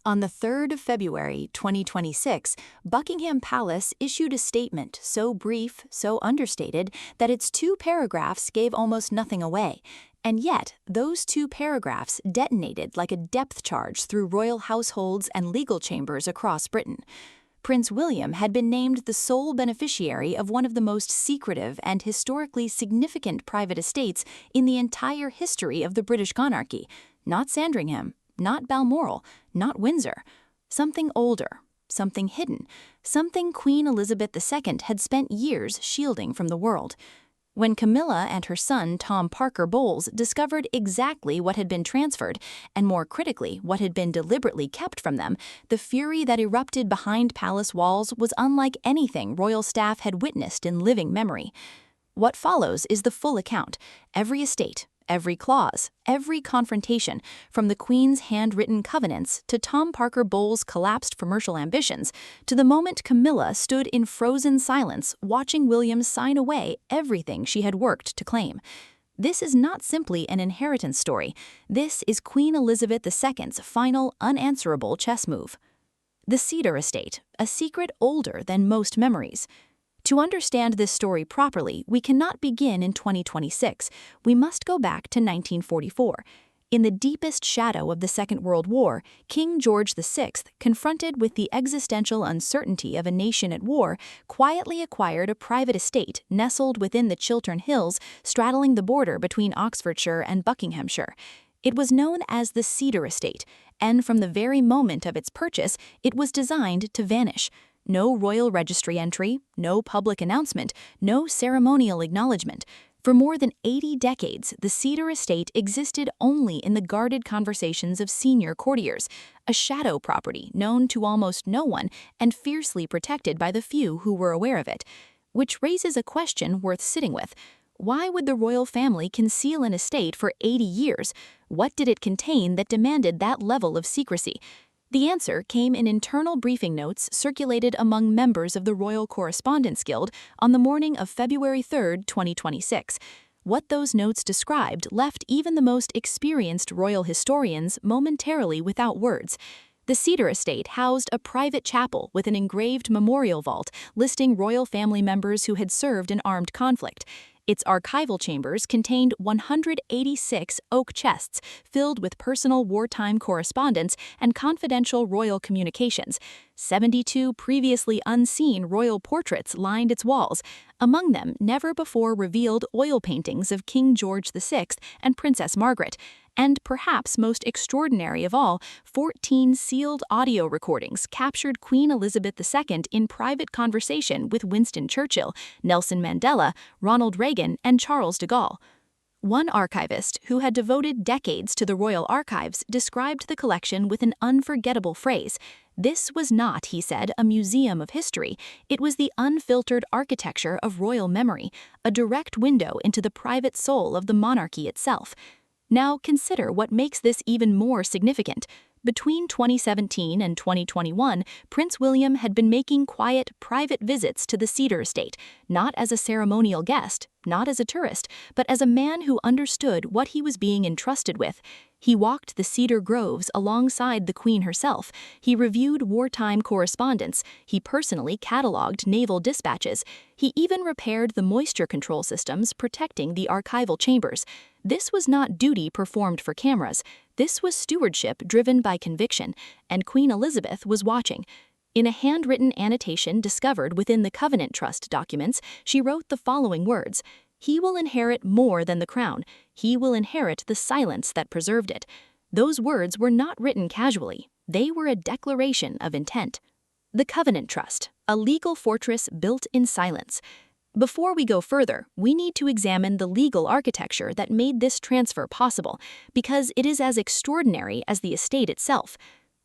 On the 3rd of February, 2026, Buckingham Palace issued a statement so brief, so understated, that its 2 paragraphs gave almost nothing away. And yet, those 2 paragraphs detonated like a depth charge through royal households and legal chambers across Britain. Prince William had been named the sole beneficiary of one of the most secretive and historically significant private estates in the entire history of the British monarchy, not Sandringham, not Balmoral, not Windsor. Something older, something hidden, something Queen Elizabeth II had spent years shielding from the world. When Camilla and her son Tom Parker Bowles discovered exactly what had been transferred, and more critically, what had been deliberately kept from them, the fury that erupted behind palace walls was unlike anything royal staff had witnessed in living memory. What follows is the full account, every estate, every clause, every confrontation, from the Queen's handwritten covenants to Tom Parker Bowles' collapsed commercial ambitions, to the moment Camilla stood in frozen silence watching William sign away everything she had worked to claim. This is not simply an inheritance story. This is Queen Elizabeth II's final, unanswerable chess move. The Cedar Estate, a secret older than most memories. To understand this story properly, we cannot begin in 2026. We must go back to 1944. In the deepest shadow of the Second World War, King George VI, confronted with the existential uncertainty of a nation at war, quietly acquired a private estate nestled within the Chiltern Hills, straddling the border between Oxfordshire and Buckinghamshire. It was known as the Cedar Estate, and from the very moment of its purchase, it was designed to vanish. No royal registry entry, no public announcement, no ceremonial acknowledgement. For more than 80 decades, the Cedar Estate existed only in the guarded conversations of senior courtiers, a shadow property known to almost no one and fiercely protected by the few who were aware of it. Which raises a question worth sitting with. Why would the royal family conceal an estate for 80 years? What did it contain that demanded that level of secrecy? The answer came in internal briefing notes circulated among members of the Royal Correspondence Guild on the morning of February 3, 2026. What those notes described left even the most experienced royal historians momentarily without words. The Cedar Estate housed a private chapel with an engraved memorial vault listing royal family members who had served in armed conflict. Its archival chambers contained 186 oak chests filled with personal wartime correspondence and confidential royal communications. 72 previously unseen royal portraits lined its walls, among them never-before-revealed oil paintings of King George VI and Princess Margaret, and perhaps most extraordinary of all, 14 sealed audio recordings captured Queen Elizabeth II in private conversation with Winston Churchill, Nelson Mandela, Ronald Reagan, and Charles de Gaulle. One archivist who had devoted decades to the royal archives described the collection with an unforgettable phrase. This was not, he said, a museum of history. It was the unfiltered architecture of royal memory, a direct window into the private soul of the monarchy itself. Now consider what makes this even more significant. Between 2017 and 2021, Prince William had been making quiet, private visits to the Cedar Estate, not as a ceremonial guest, not as a tourist, but as a man who understood what he was being entrusted with. He walked the cedar groves alongside the Queen herself. He reviewed wartime correspondence. He personally cataloged naval dispatches. He even repaired the moisture control systems protecting the archival chambers. This was not duty performed for cameras. This was stewardship driven by conviction, and Queen Elizabeth was watching. In a handwritten annotation discovered within the Covenant Trust documents, she wrote the following words: "He will inherit more than the crown. He will inherit the silence that preserved it." Those words were not written casually. They were a declaration of intent. The Covenant Trust, a legal fortress built in silence. Before we go further, we need to examine the legal architecture that made this transfer possible, because it is as extraordinary as the estate itself.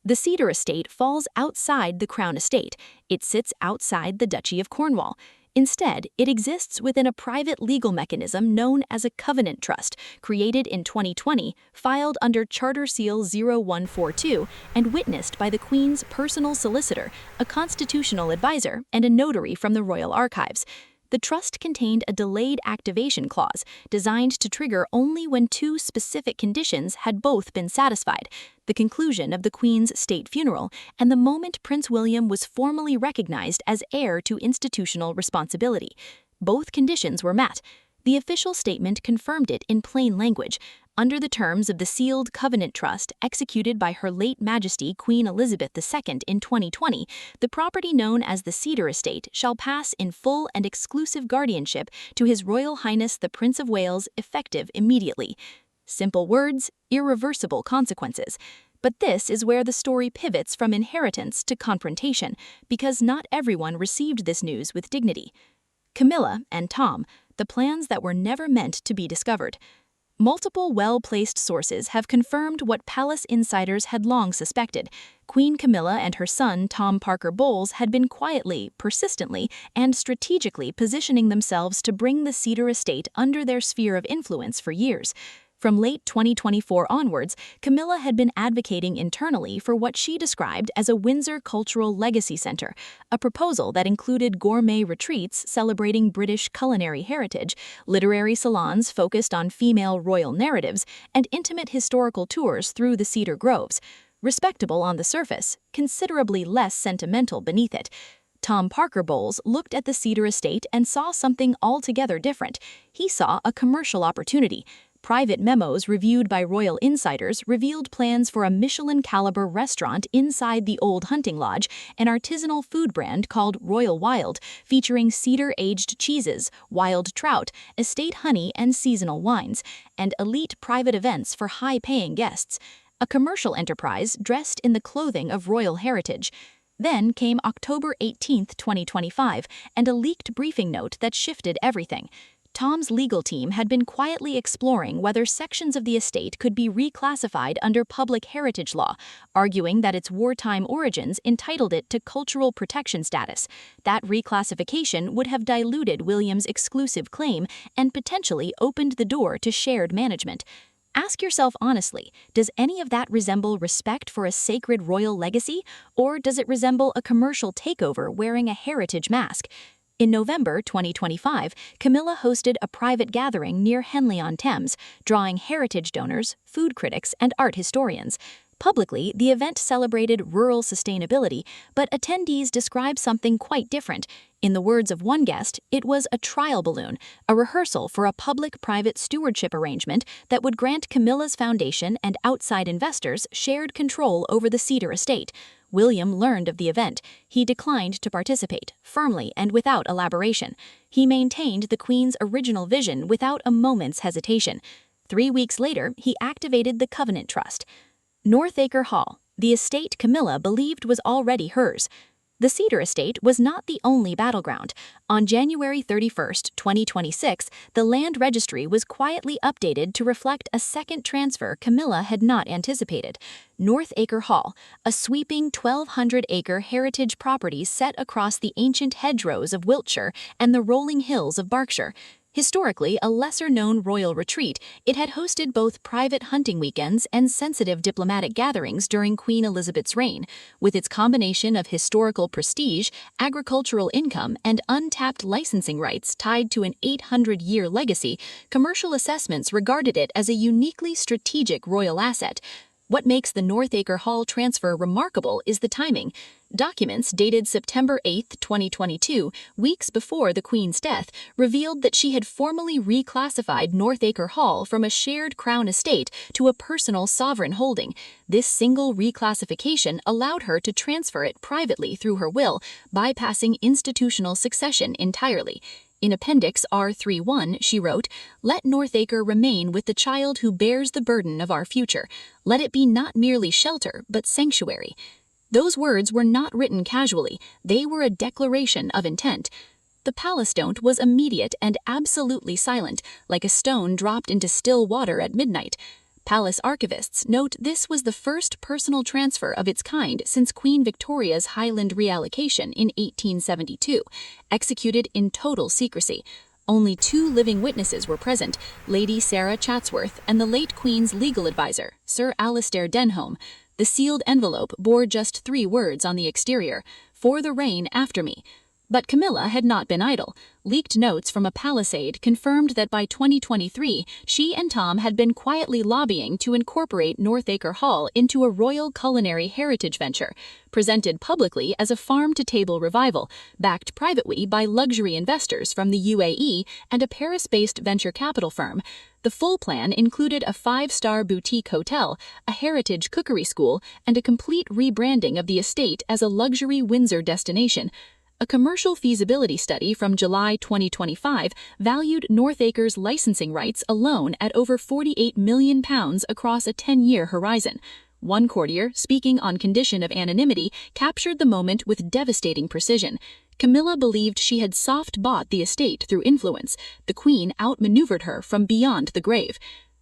The Cedar Estate falls outside the Crown Estate. It sits outside the Duchy of Cornwall. Instead, it exists within a private legal mechanism known as a Covenant Trust, created in 2020, filed under Charter Seal 0142, and witnessed by the Queen's personal solicitor, a constitutional advisor, and a notary from the Royal Archives. The The trust contained a delayed activation clause, designed to trigger only when two specific conditions had both been satisfied: the conclusion of the Queen's state funeral and the moment Prince William was formally recognized as heir to institutional responsibility. Both conditions were met. The official statement confirmed it in plain language. Under the terms of the sealed covenant trust executed by Her late Majesty Queen Elizabeth II in 2020, the property known as the Cedar Estate shall pass in full and exclusive guardianship to His Royal Highness the Prince of Wales, effective immediately. Simple words, irreversible consequences. But this is where the story pivots from inheritance to confrontation, because not everyone received this news with dignity. Camilla and Tom, the plans that were never meant to be discovered. Multiple well-placed sources have confirmed what palace insiders had long suspected. Queen Camilla and her son Tom Parker Bowles had been quietly, persistently, and strategically positioning themselves to bring the Cedar Estate under their sphere of influence for years. From late 2024 onwards, Camilla had been advocating internally for what she described as a Windsor Cultural Legacy Center, a proposal that included gourmet retreats celebrating British culinary heritage, literary salons focused on female royal narratives, and intimate historical tours through the Cedar Groves. Respectable on the surface, considerably less sentimental beneath it. Tom Parker Bowles looked at the Cedar Estate and saw something altogether different. He saw a commercial opportunity. Private memos reviewed by royal insiders revealed plans for a Michelin-caliber restaurant inside the old hunting lodge, an artisanal food brand called Royal Wild, featuring cedar-aged cheeses, wild trout, estate honey and seasonal wines, and elite private events for high-paying guests. A commercial enterprise dressed in the clothing of royal heritage. Then came October 18, 2025, and a leaked briefing note that shifted everything. Tom's legal team had been quietly exploring whether sections of the estate could be reclassified under public heritage law, arguing that its wartime origins entitled it to cultural protection status. That reclassification would have diluted William's exclusive claim and potentially opened the door to shared management. Ask yourself honestly, does any of that resemble respect for a sacred royal legacy, or does it resemble a commercial takeover wearing a heritage mask? In November 2025, Camilla hosted a private gathering near Henley-on-Thames, drawing heritage donors, food critics, and art historians. Publicly, the event celebrated rural sustainability, but attendees described something quite different. In the words of one guest, it was a trial balloon, a rehearsal for a public-private stewardship arrangement that would grant Camilla's foundation and outside investors shared control over the Cedar Estate. William learned of the event. He declined to participate, firmly and without elaboration. He maintained the Queen's original vision without a moment's hesitation. 3 weeks later, he activated the Covenant Trust. Northacre Hall, the estate Camilla believed was already hers. The Cedar Estate was not the only battleground. On January 31, 2026, the land registry was quietly updated to reflect a second transfer Camilla had not anticipated. Northacre Hall, a sweeping 1,200-acre heritage property set across the ancient hedgerows of Wiltshire and the rolling hills of Berkshire. Historically a lesser-known royal retreat, it had hosted both private hunting weekends and sensitive diplomatic gatherings during Queen Elizabeth's reign. With its combination of historical prestige, agricultural income, and untapped licensing rights tied to an 800-year legacy, commercial assessments regarded it as a uniquely strategic royal asset. What makes the Northacre Hall transfer remarkable is the timing. Documents dated September 8, 2022, weeks before the Queen's death, revealed that she had formally reclassified Northacre Hall from a shared Crown estate to a personal sovereign holding. This single reclassification allowed her to transfer it privately through her will, bypassing institutional succession entirely. In Appendix R31, she wrote, "Let Northacre remain with the child who bears the burden of our future. Let it be not merely shelter, but sanctuary." Those words were not written casually. They were a declaration of intent. The palace don't was immediate and absolutely silent, like a stone dropped into still water at midnight. Palace archivists note this was the first personal transfer of its kind since Queen Victoria's Highland reallocation in 1872, executed in total secrecy. Only 2 living witnesses were present, Lady Sarah Chatsworth and the late Queen's legal advisor, Sir Alastair Denholm. The sealed envelope bore just 3 words on the exterior: "For the reign after me." But Camilla had not been idle. Leaked notes from a palisade confirmed that by 2023, she and Tom had been quietly lobbying to incorporate Northacre Hall into a royal culinary heritage venture, presented publicly as a farm-to-table revival, backed privately by luxury investors from the UAE and a Paris-based venture capital firm. The full plan included a 5-star boutique hotel, a heritage cookery school, and a complete rebranding of the estate as a luxury Windsor destination. A commercial feasibility study from July 2025 valued Northacre's licensing rights alone at over £48 million across a 10-year horizon. One courtier, speaking on condition of anonymity, captured the moment with devastating precision. Camilla believed she had soft-bought the estate through influence. The Queen outmaneuvered her from beyond the grave.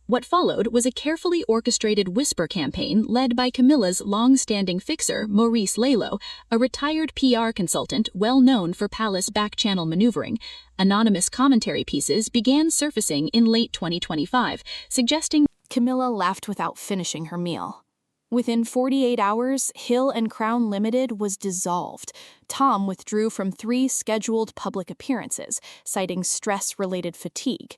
What followed was a carefully orchestrated whisper campaign led by Camilla's long-standing fixer, Maurice Lalo, a retired PR consultant well known for palace back-channel maneuvering. Anonymous commentary pieces began surfacing in late 2025, suggesting Camilla laughed without finishing her meal. Within 48 hours, Hill and Crown Limited was dissolved. Tom withdrew from 3 scheduled public appearances, citing stress-related fatigue.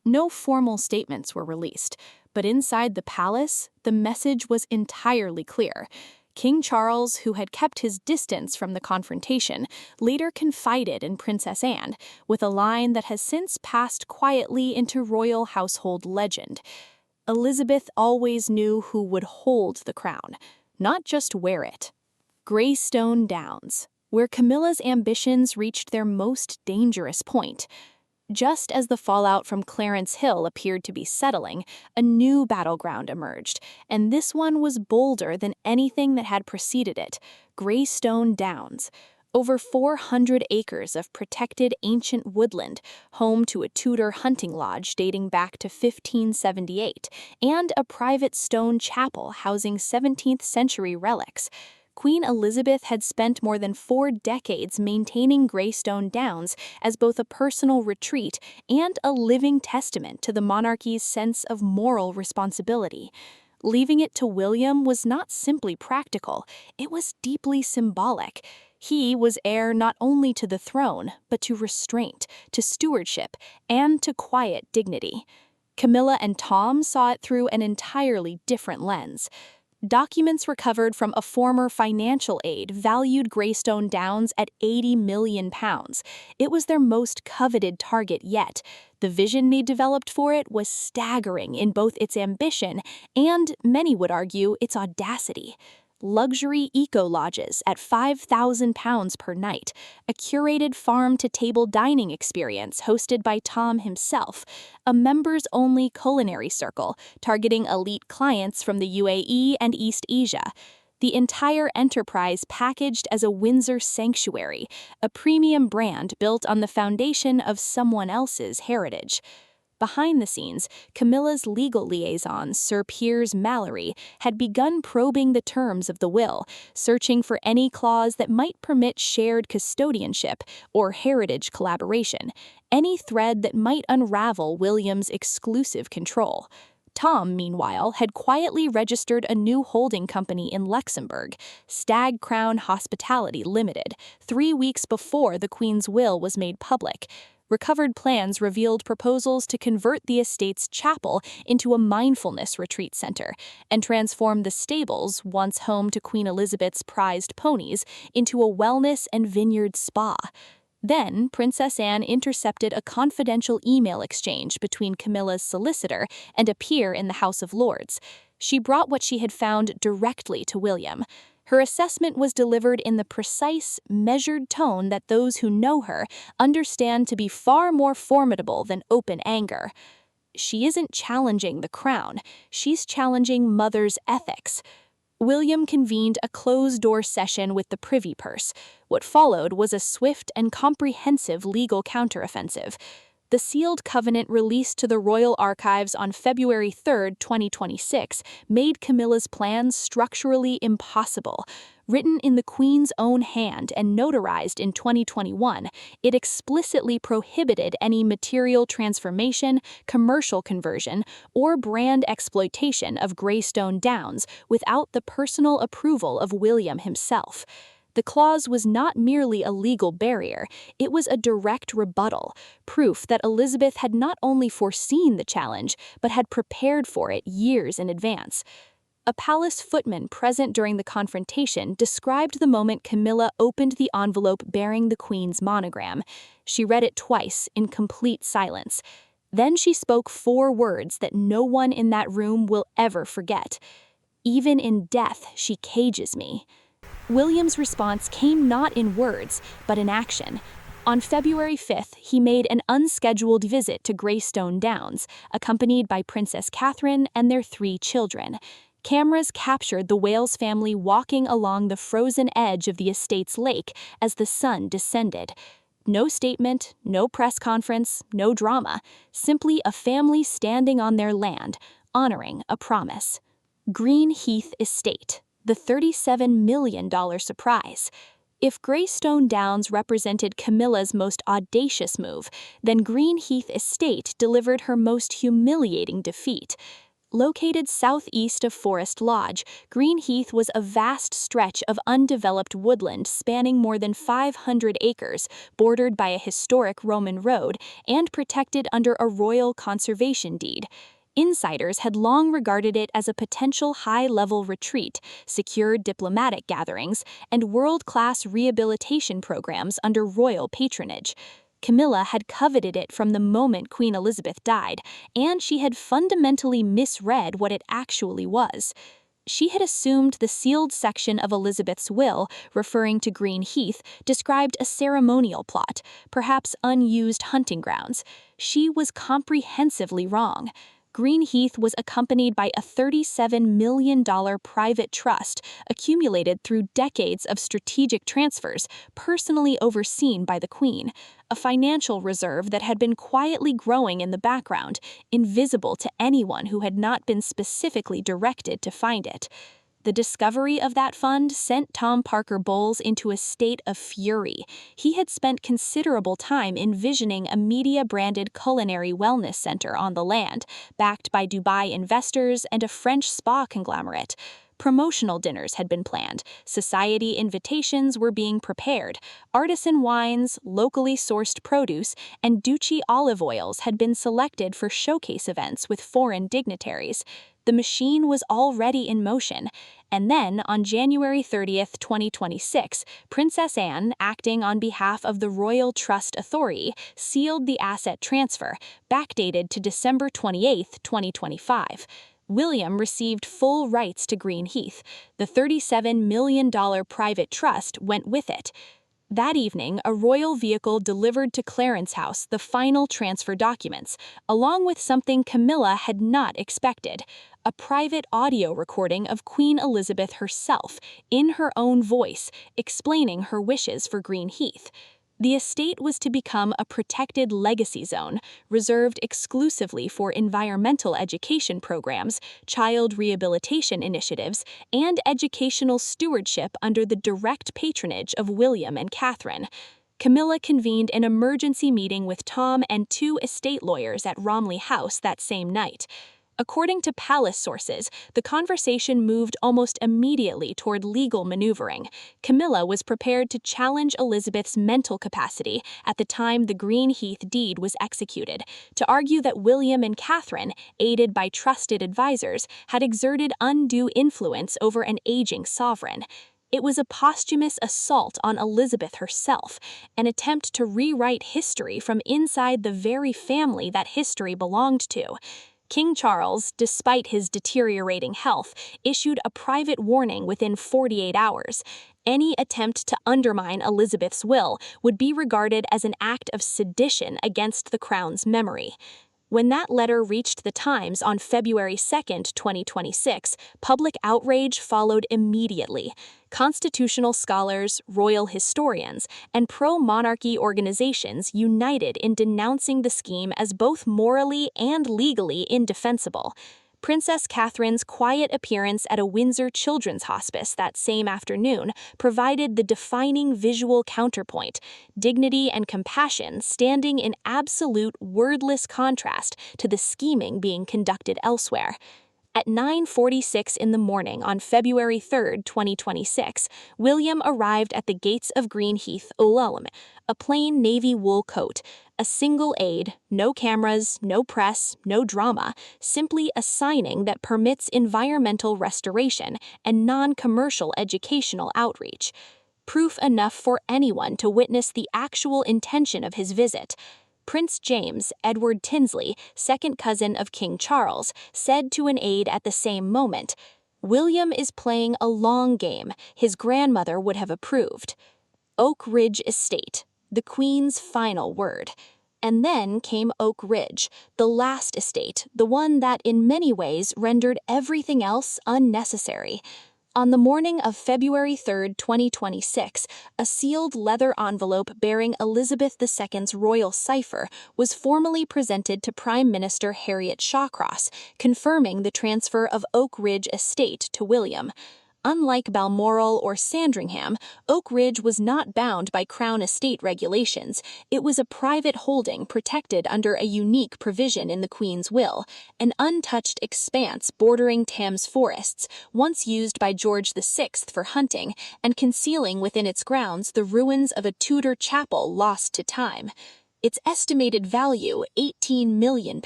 No formal statements were released, but inside the palace, the message was entirely clear. King Charles, who had kept his distance from the confrontation, later confided in Princess Anne, with a line that has since passed quietly into royal household legend. Elizabeth always knew who would hold the crown, not just wear it. Greystone Downs, where Camilla's ambitions reached their most dangerous point. Just as the fallout from Clarence Hill appeared to be settling, a new battleground emerged, and this one was bolder than anything that had preceded it: Greystone Downs. Over 400 acres of protected ancient woodland, home to a Tudor hunting lodge dating back to 1578, and a private stone chapel housing 17th-century relics. Queen Elizabeth had spent more than 4 decades maintaining Greystone Downs as both a personal retreat and a living testament to the monarchy's sense of moral responsibility. Leaving it to William was not simply practical, it was deeply symbolic. He was heir not only to the throne, but to restraint, to stewardship, and to quiet dignity. Camilla and Tom saw it through an entirely different lens. Documents recovered from a former financial aide valued Greystone Downs at £80 million. It was their most coveted target yet. The vision they developed for it was staggering in both its ambition and, many would argue, its audacity. Luxury eco-lodges at £5,000 per night, a curated farm-to-table dining experience hosted by Tom himself, a members-only culinary circle targeting elite clients from the UAE and East Asia. The entire enterprise packaged as a Windsor sanctuary, a premium brand built on the foundation of someone else's heritage. Behind the scenes, Camilla's legal liaison, Sir Piers Mallory, had begun probing the terms of the will, searching for any clause that might permit shared custodianship or heritage collaboration, any thread that might unravel William's exclusive control. Tom, meanwhile, had quietly registered a new holding company in Luxembourg, Stag Crown Hospitality Limited, 3 weeks before the Queen's will was made public. Recovered plans revealed proposals to convert the estate's chapel into a mindfulness retreat center and transform the stables, once home to Queen Elizabeth's prized ponies, into a wellness and vineyard spa. Then, Princess Anne intercepted a confidential email exchange between Camilla's solicitor and a peer in the House of Lords. She brought what she had found directly to William. Her assessment was delivered in the precise, measured tone that those who know her understand to be far more formidable than open anger. She isn't challenging the crown, she's challenging mother's ethics. William convened a closed-door session with the Privy Purse. What followed was a swift and comprehensive legal counteroffensive. The sealed covenant released to the Royal Archives on February 3, 2026, made Camilla's plans structurally impossible. Written in the Queen's own hand and notarized in 2021, it explicitly prohibited any material transformation, commercial conversion, or brand exploitation of Greystone Downs without the personal approval of William himself. The clause was not merely a legal barrier, it was a direct rebuttal, proof that Elizabeth had not only foreseen the challenge, but had prepared for it years in advance. A palace footman present during the confrontation described the moment Camilla opened the envelope bearing the Queen's monogram. She read it twice in complete silence. Then she spoke 4 words that no one in that room will ever forget. "Even in death, she cages me." William's response came not in words, but in action. On February 5th, he made an unscheduled visit to Greystone Downs, accompanied by Princess Catherine and their 3 children. Cameras captured the Wales family walking along the frozen edge of the estate's lake as the sun descended. No statement, no press conference, no drama, simply a family standing on their land, honoring a promise. Greenheath Estate, the $37 million surprise. If Greystone Downs represented Camilla's most audacious move, then Greenheath Estate delivered her most humiliating defeat. Located southeast of Forest Lodge, Greenheath was a vast stretch of undeveloped woodland spanning more than 500 acres, bordered by a historic Roman road, and protected under a royal conservation deed. Insiders had long regarded it as a potential high-level retreat, secure diplomatic gatherings, and world-class rehabilitation programs under royal patronage. Camilla had coveted it from the moment Queen Elizabeth died, and she had fundamentally misread what it actually was. She had assumed the sealed section of Elizabeth's will, referring to Greenheath, described a ceremonial plot, perhaps unused hunting grounds. She was comprehensively wrong. Greenheath was accompanied by a $37 million private trust accumulated through decades of strategic transfers, personally overseen by the Queen, a financial reserve that had been quietly growing in the background, invisible to anyone who had not been specifically directed to find it. The discovery of that fund sent Tom Parker Bowles into a state of fury. He had spent considerable time envisioning a media-branded culinary wellness center on the land, backed by Dubai investors and a French spa conglomerate. Promotional dinners had been planned, society invitations were being prepared, artisan wines, locally sourced produce, and Ducci olive oils had been selected for showcase events with foreign dignitaries. The machine was already in motion, and then on January 30th, 2026, Princess Anne, acting on behalf of the Royal Trust Authority, sealed the asset transfer, backdated to December 28th, 2025. William received full rights to Greenheath. The $37 million private trust went with it. That evening, a royal vehicle delivered to Clarence House the final transfer documents, along with something Camilla had not expected: a private audio recording of Queen Elizabeth herself, in her own voice, explaining her wishes for Greenheath. The estate was to become a protected legacy zone, reserved exclusively for environmental education programs, child rehabilitation initiatives, and educational stewardship under the direct patronage of William and Catherine. Camilla convened an emergency meeting with Tom and 2 estate lawyers at Romley House that same night. According to palace sources, the conversation moved almost immediately toward legal maneuvering. Camilla was prepared to challenge Elizabeth's mental capacity at the time the Greenheath deed was executed, to argue that William and Catherine, aided by trusted advisors, had exerted undue influence over an aging sovereign. It was a posthumous assault on Elizabeth herself, an attempt to rewrite history from inside the very family that history belonged to. King Charles, despite his deteriorating health, issued a private warning within 48 hours. Any attempt to undermine Elizabeth's will would be regarded as an act of sedition against the crown's memory. When that letter reached the Times on February 2, 2026, public outrage followed immediately. Constitutional scholars, royal historians, and pro-monarchy organizations united in denouncing the scheme as both morally and legally indefensible. Princess Catherine's quiet appearance at a Windsor children's hospice that same afternoon provided the defining visual counterpoint, dignity and compassion standing in absolute wordless contrast to the scheming being conducted elsewhere. At 9:46 in the morning on February 3, 2026, William arrived at the gates of Greenheath, Ulm, a plain navy wool coat, a single aide, no cameras, no press, no drama, simply a signing that permits environmental restoration and non-commercial educational outreach. Proof enough for anyone to witness the actual intention of his visit. Prince James, Edward Tinsley, second cousin of King Charles, said to an aide at the same moment, "William is playing a long game, his grandmother would have approved." Oak Ridge Estate, the Queen's final word. And then came Oak Ridge, the last estate, the one that in many ways rendered everything else unnecessary. On the morning of February 3, 2026, a sealed leather envelope bearing Elizabeth II's royal cipher was formally presented to Prime Minister Harriet Shawcross, confirming the transfer of Oak Ridge Estate to William. Unlike Balmoral or Sandringham, Oak Ridge was not bound by Crown Estate regulations. It was a private holding protected under a unique provision in the Queen's will, an untouched expanse bordering Thames forests, once used by George VI for hunting, and concealing within its grounds the ruins of a Tudor chapel lost to time. Its estimated value, £18 million,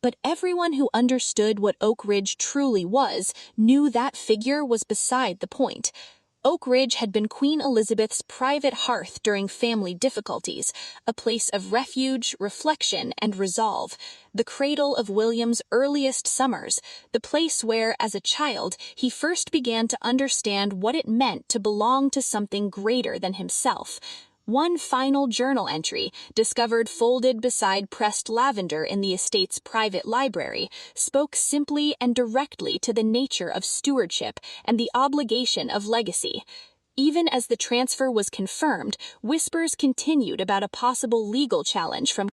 but everyone who understood what Oak Ridge truly was knew that figure was beside the point. Oak Ridge had been Queen Elizabeth's private hearth during family difficulties, a place of refuge, reflection, and resolve, the cradle of William's earliest summers, the place where, as a child, he first began to understand what it meant to belong to something greater than himself. One final journal entry, discovered folded beside pressed lavender in the estate's private library, spoke simply and directly to the nature of stewardship and the obligation of legacy. Even as the transfer was confirmed, whispers continued about a possible legal challenge from